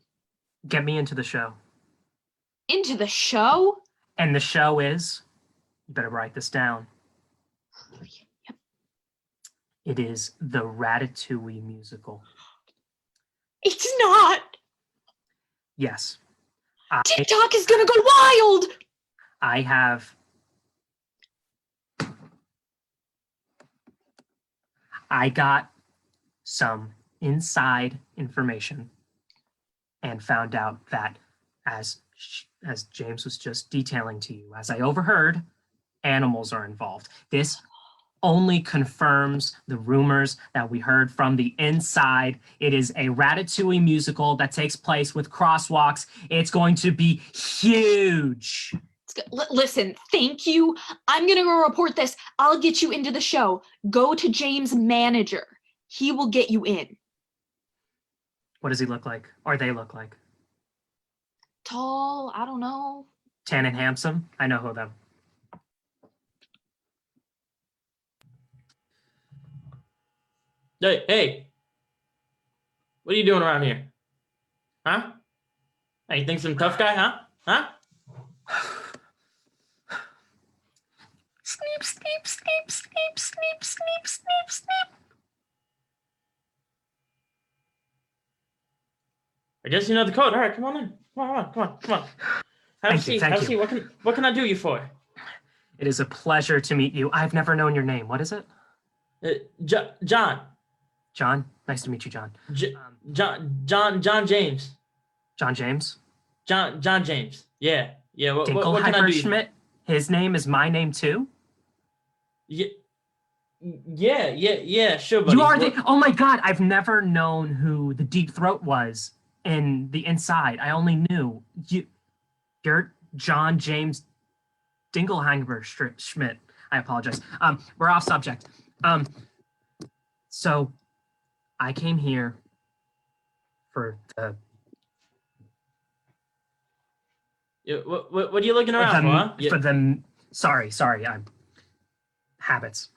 Get me into the show. Into the show? And the show is, you better write this down. It is the Ratatouille musical. It's not. Yes. TikTok is gonna go wild. I got some inside information and found out that as James was just detailing to you, as I overheard, animals are involved. This only confirms the rumors that we heard from the inside. It is a Ratatouille musical that takes place with crosswalks. It's going to be huge. Listen, thank you. I'm gonna go report this. I'll get you into the show. Go to James' manager. He will get you in. What does he look like? Or they look like? Tall, I don't know. Tan and handsome? I know who them. Hey, what are you doing around here? Huh? Hey, you think some tough guy, huh? Huh? Sneep, sneep, sneep, sneep, sneep, sneep, sneep, sneep. I guess you know the code. All right, come on in. Come on. Have a seat. Thank you. What can I do you for? It is a pleasure to meet you. I've never known your name. What is it? John. John? Nice to meet you, John. John James. John James? John James. Yeah. What can I do? Schmidt? His name is my name too? Yeah, sure, buddy. You are oh my God, I've never known who the Deep Throat was in the inside. I only knew you're John James Dingleheimer Schmidt. I apologize. We're off subject. So I came here for the what are you looking around for? Huh? For the sorry, I'm habits.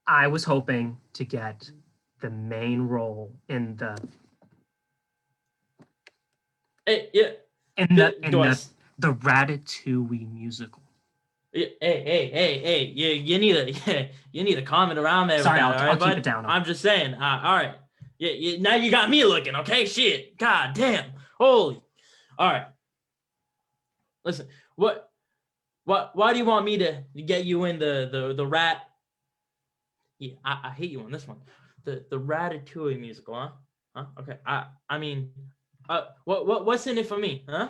I was hoping to get the main role in the the Ratatouille musical. Hey, you need to calm it around there. Sorry, I'll keep it down. I'm just saying. All right. Now you got me looking. Okay, shit. God damn. Holy. All right. Listen. Why do you want me to get you in the rat? Yeah, I hate you on this one. The Ratatouille musical, huh? Okay. I mean, what's in it for me, huh?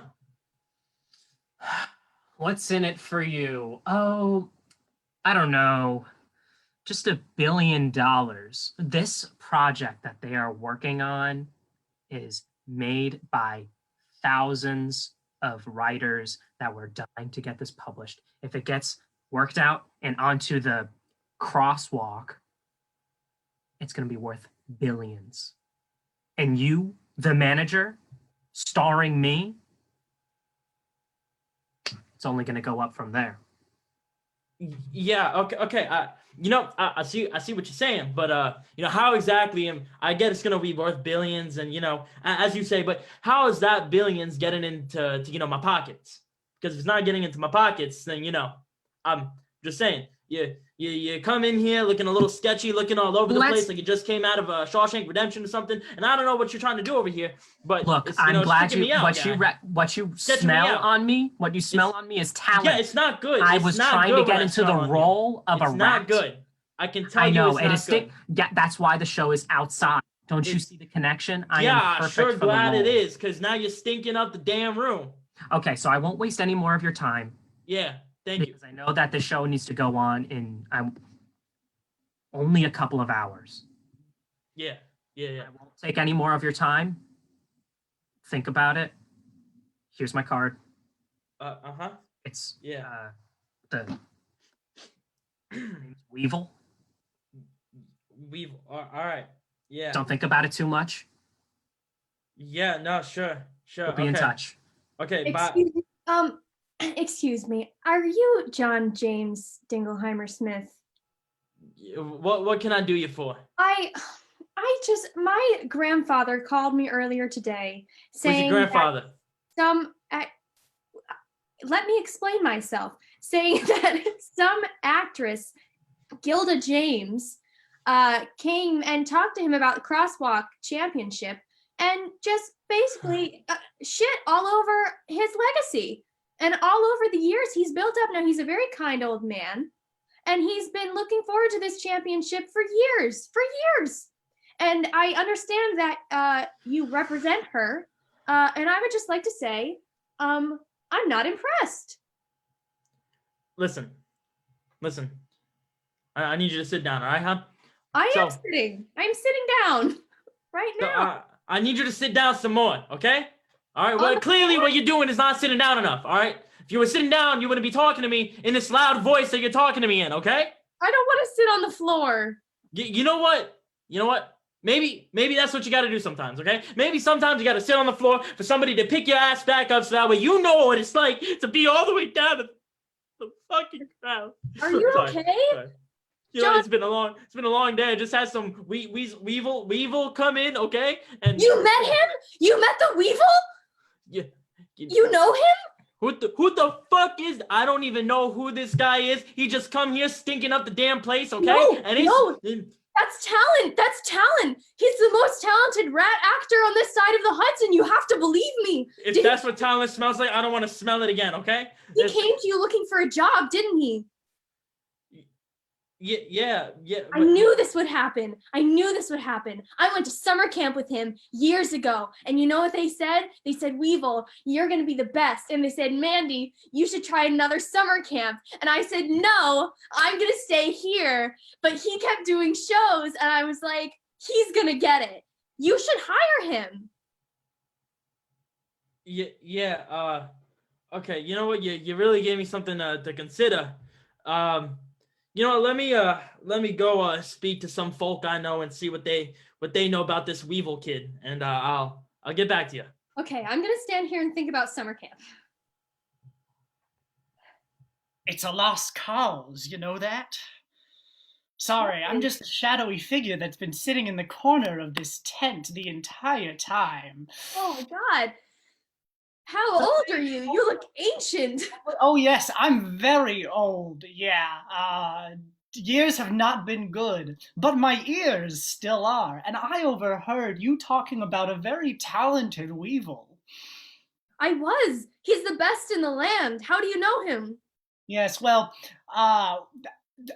What's in it for you? Oh, I don't know. Just $1 billion. This project that they are working on is made by thousands of writers that were dying to get this published. If it gets worked out and onto the crosswalk, it's going to be worth billions. And you, the manager, starring me, it's only going to go up from there. Yeah. Okay. I see what you're saying, but how exactly? I get it's gonna be worth billions, and as you say, but how is that billions getting into my pockets? Because if it's not getting into my pockets, then I'm just saying. You come in here looking a little sketchy, looking all over the place, like you just came out of a Shawshank Redemption or something, and I don't know what you're trying to do over here. But look, I'm glad what you smell on me. What you smell on me is talent. Yeah, it's not good. I was trying to get into the role of a rat. It's not good. I can tell you. I know it is good. Yeah, that's why the show is outside. Don't you see the connection? I am perfect sure for glad the role. it is, because now you're stinking up the damn room. Okay, so I won't waste any more of your time. Yeah. Thank you. Because I know that the show needs to go on in only a couple of hours. Yeah. I won't take any more of your time. Think about it. Here's my card. It's the name's Weevil. Weevil. All right. Yeah. Don't think about it too much. Yeah. No. Sure. We'll be in touch. Okay. Bye. Excuse me. Are you John James Dingleheimer Smith? What can I do you for? My grandfather called me earlier today saying Who's your grandfather? let me explain myself, saying that some actress, Gilda James, came and talked to him about the crosswalk championship and just basically shit all over his legacy and all over the years he's built up. Now, he's a very kind old man, and he's been looking forward to this championship for years. And I understand that you represent her, and I would just like to say, I'm not impressed. Listen. I need you to sit down, all right, huh? I am sitting. I'm sitting down right now. I need you to sit down some more, okay? All right, well, clearly what you're doing is not sitting down enough, all right? If you were sitting down, you wouldn't be talking to me in this loud voice that you're talking to me in, okay? I don't want to sit on the floor. You know what? Maybe that's what you got to do sometimes, okay? Maybe sometimes you got to sit on the floor for somebody to pick your ass back up so that way you know what it's like to be all the way down to the fucking ground. Are you Sorry, okay? sorry. You know, it's been a long day. I just had some Weevil come in, okay? And you met him? You met the Weevil? Yeah. You know him? Who the fuck is? I don't even know who this guy is. He just come here stinking up the damn place, okay? No, that's talent. That's talent. He's the most talented rat actor on this side of the Hudson. You have to believe me. If that's what talent smells like, I don't want to smell it again, okay? He came to you looking for a job, didn't he? Yeah. I knew this would happen. I went to summer camp with him years ago. And you know what they said? They said, Weevil, you're going to be the best. And they said, Mandy, you should try another summer camp. And I said, no, I'm going to stay here. But he kept doing shows. And I was like, he's going to get it. You should hire him. Yeah. Okay. You know what? You really gave me something to consider. You know, let me go speak to some folk I know and see what they know about this Weevil kid, and I'll get back to you. Okay, I'm gonna stand here and think about summer camp. It's a lost cause, you know that? Sorry, I'm just a shadowy figure that's been sitting in the corner of this tent the entire time. Oh my god. How old are you? You look ancient. Oh yes, I'm very old, yeah. Years have not been good, but my ears still are, and I overheard you talking about a very talented Weevil. I was. He's the best in the land. How do you know him? Yes, well,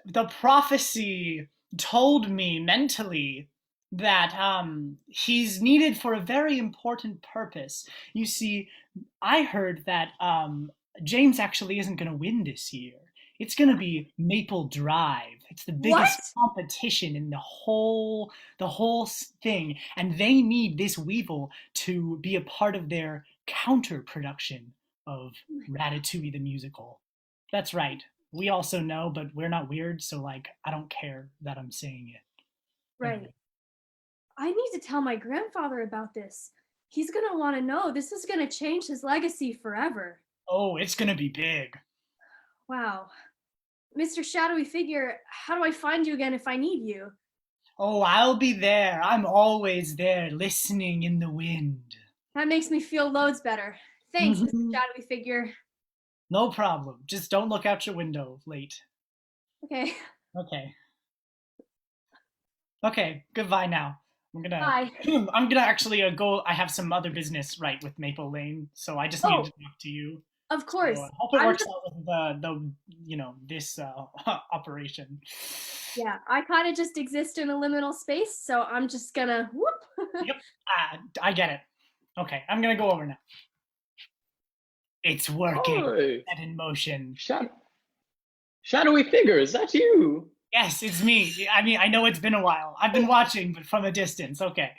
the prophecy told me mentally that he's needed for a very important purpose. You see, I heard that James actually isn't going to win this year. It's going to be Maple Drive. It's the biggest competition in the whole thing, and they need this Weevil to be a part of their counter production of Ratatouille the musical. That's right. We also know, but we're not weird, so like I don't care that I'm saying it. Right. I need to tell my grandfather about this. He's gonna want to know. This is gonna change his legacy forever. Oh, it's gonna be big. Wow. Mr. Shadowy Figure, how do I find you again if I need you? Oh, I'll be there. I'm always there, listening in the wind. That makes me feel loads better. Thanks, Mr. Shadowy Figure. No problem. Just don't look out your window late. Okay. Okay, goodbye now. Bye. I'm gonna actually go. I have some other business right with Maple Lane, so I just need to talk to you. Of course. So I hope it works out with this operation. Yeah, I kind of just exist in a liminal space, so I'm just gonna whoop. Yep, I get it. Okay, I'm gonna go over now. It's working. Hey. Set in motion. Shadowy Figure, is that you? Yes, it's me. I mean, I know it's been a while. I've been watching, but from a distance. Okay,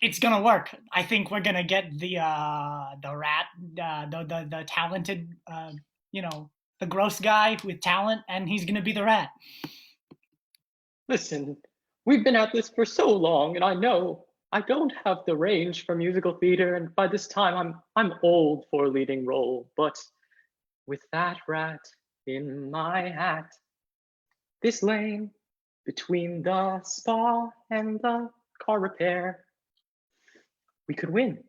it's gonna work. I think we're gonna get the rat, the talented, the gross guy with talent, and he's gonna be the rat. Listen, we've been at this for so long, and I know I don't have the range for musical theater, and by this time I'm old for a leading role. But with that rat in my hat, this lane between the spa and the car repair, we could win.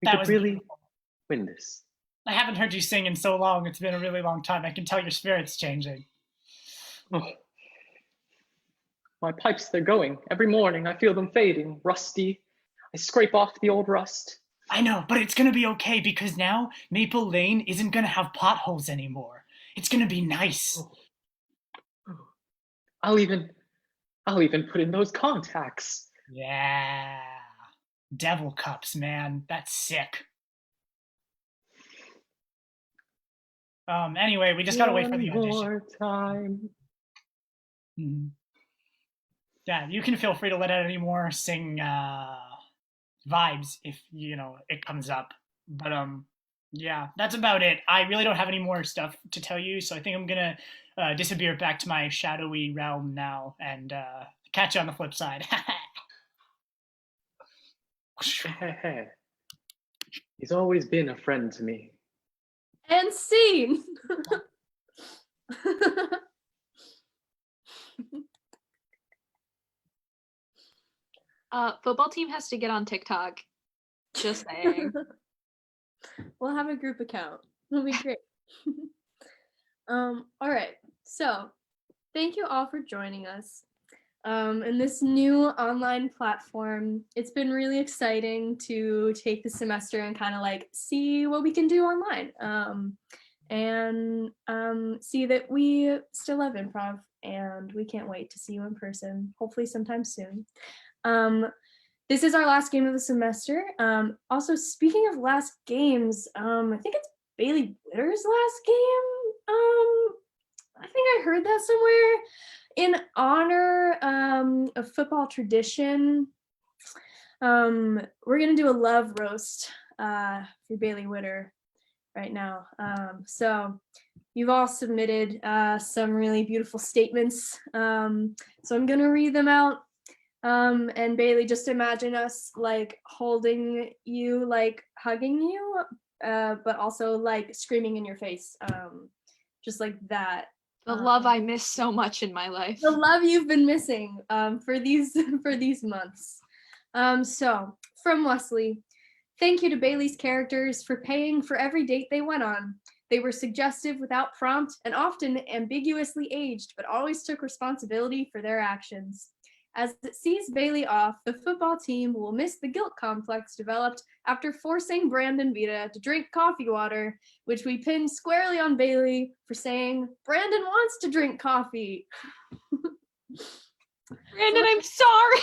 We That could was really beautiful. win this. I haven't heard you sing in so long. It's been a really long time. I can tell your spirit's changing. Oh. My pipes, they're going. Every morning I feel them fading, rusty. I scrape off the old rust. I know, but it's gonna be okay because now Maple Lane isn't gonna have potholes anymore. It's gonna be nice. I'll even put in those contacts. Yeah. Devil cups, man. That's sick. Anyway, we just gotta wait for the One audition. more time. Mhm. Yeah, you can feel free to let out any more sing vibes if it comes up. But yeah, that's about it. I really don't have any more stuff to tell you, so I think I'm gonna disappear back to my shadowy realm now and catch you on the flip side. He's always been a friend to me. And scene. Football team has to get on TikTok. Just saying. We'll have a group account. It'll be great. All right. So thank you all for joining us. In this new online platform, it's been really exciting to take the semester and kind of like see what we can do online. And see that we still love improv and we can't wait to see you in person, hopefully sometime soon. This is our last game of the semester. Also, speaking of last games, I think it's Bailey Witter's last game. I think I heard that somewhere. In honor of football tradition, we're gonna do a love roast for Bailey Witter right now. So you've all submitted some really beautiful statements. So I'm gonna read them out. And Bailey, just imagine us like holding you, like hugging you, but also like screaming in your face, just like that. The love I miss so much in my life. The love you've been missing for these months. So from Wesley, thank you to Bailey's characters for paying for every date they went on. They were suggestive without prompt and often ambiguously aged, but always took responsibility for their actions. As it sees Bailey off, the football team will miss the guilt complex developed after forcing Brandon Vita to drink coffee water, which we pinned squarely on Bailey for saying, "Brandon wants to drink coffee." Brandon, I'm sorry.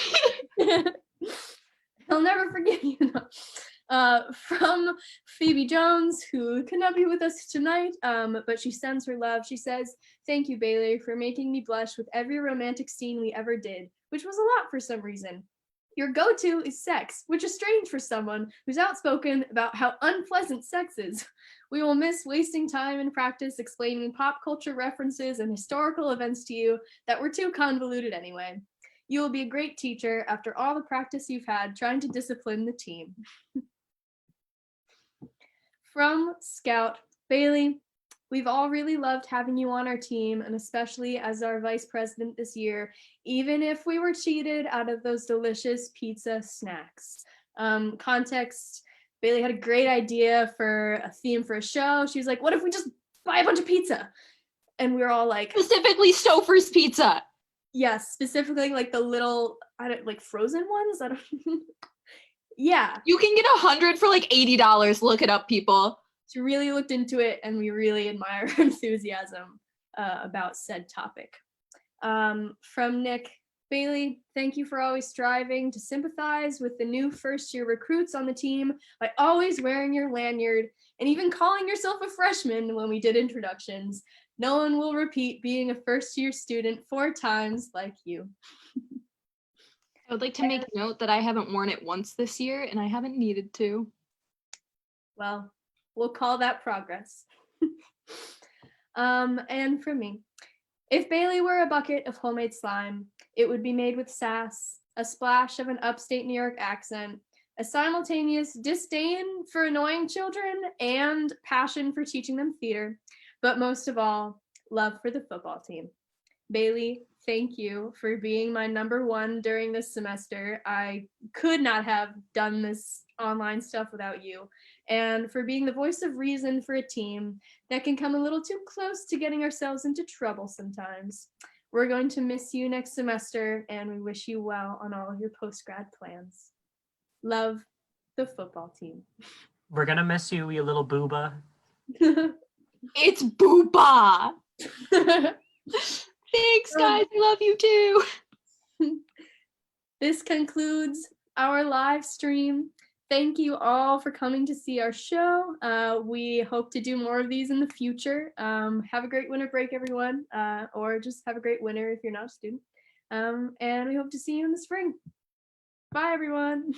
He'll never forgive you. From Phoebe Jones, who could not be with us tonight, but she sends her love. She says, "Thank you, Bailey, for making me blush with every romantic scene we ever did, which was a lot for some reason. Your go-to is sex, which is strange for someone who's outspoken about how unpleasant sex is. We will miss wasting time in practice explaining pop culture references and historical events to you that were too convoluted anyway. You will be a great teacher after all the practice you've had trying to discipline the team." From Scout, Bailey, we've all really loved having you on our team, and especially as our vice president this year, even if we were cheated out of those delicious pizza snacks. Context, Bailey had a great idea for a theme for a show. She was like, "What if we just buy a bunch of pizza?" And we were all like, Specifically Stouffer's Pizza. yes, specifically like the little, like frozen ones. I don't Yeah, You can get 100 for like $80. Look it up, people. she really looked into it, and we really admire her enthusiasm about said topic. From Nick, Bailey, thank you for always striving to sympathize with the new first-year recruits on the team by always wearing your lanyard and even calling yourself a freshman when we did introductions. No one will repeat being a first-year student 4 times like you. I would like to make note that I haven't worn it once this year, and I haven't needed to. Well, we'll call that progress. And from me, if Bailey were a bucket of homemade slime, it would be made with sass, a splash of an upstate New York accent, a simultaneous disdain for annoying children, and passion for teaching them theater, but most of all, love for the football team. Bailey, thank you for being my number one during this semester. I could not have done this online stuff without you, and for being the voice of reason for a team that can come a little too close to getting ourselves into trouble sometimes. We're going to miss you next semester, and we wish you well on all of your post-grad plans. Love, the football team. We're gonna miss you, you little booba. It's Booba. Thanks, guys. I love you too. This concludes our live stream. Thank you all for coming to see our show. We hope to do more of these in the future. Have a great winter break, everyone, or just have a great winter if you're not a student. And we hope to see you in the spring. Bye, everyone.